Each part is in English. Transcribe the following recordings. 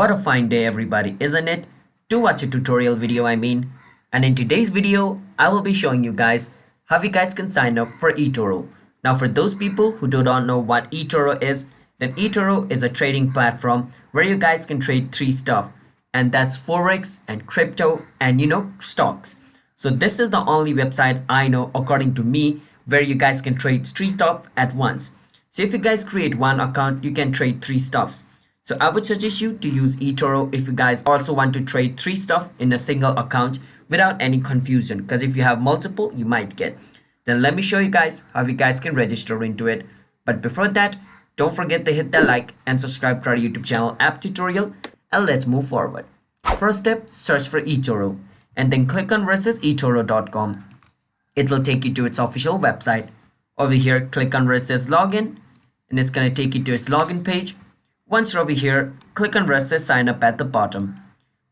What a fine day everybody, isn't it? To watch a tutorial video And in today's video, I will be showing you guys how you guys can sign up for eToro. Now for those people who do not know what eToro is, then eToro is a trading platform where you guys can trade three stuff. And that's Forex and crypto and stocks. So this is the only website I know according to me where you guys can trade three stuff at once. So if you guys create one account, you can trade three stuffs. So I would suggest you to use eToro if you guys also want to trade three stuff in a single account without any confusion, because if you have multiple, you might get. Then let me show you guys how you guys can register into it. But before that, don't forget to hit that like and subscribe to our YouTube channel App Tutorial, and let's move forward. First step, search for eToro and then click on versus etoro.com. It will take you to its official website. Over here, click on where it says login and it's going to take you to its login page. Once you're over here, click on where it says sign up at the bottom.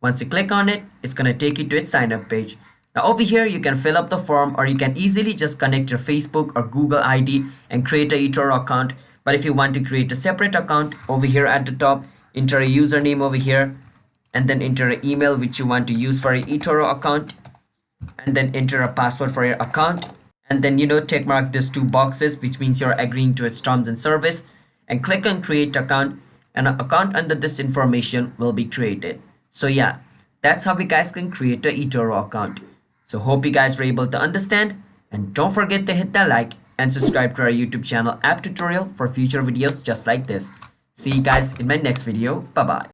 Once you click on it, it's going to take you to its sign up page. Now over here, you can fill up the form or you can easily just connect your Facebook or Google ID and create a eToro account. But if you want to create a separate account, over here at the top, enter a username over here and then enter an email which you want to use for your eToro account and then enter a password for your account and then check mark these two boxes, which means you're agreeing to its terms and service, and click on create account, and an account under this information will be created. So yeah, that's how you guys can create a eToro account. So hope you guys were able to understand, and don't forget to hit that like and subscribe to our YouTube channel App Tutorial for future videos just like this. See you guys in my next video. Bye bye.